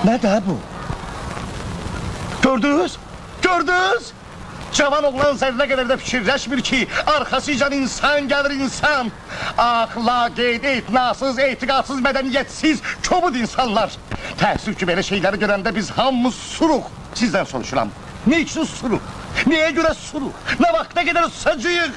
Ne de bu? Gördünüz? Gördünüz? Cavan oğlan zerre kadar da fikirləşmir ki, arkasıca insan gelir insan. Ahlak, etnasız, etikatsız, medeniyetsiz, kobud insanlar. Təəssüf ki, böyle şeyleri görəndə biz hamımız suruq. Sizden soruşuram. Ne için suruq? Neye göre suruq? Ne vakte kadar susacağıq?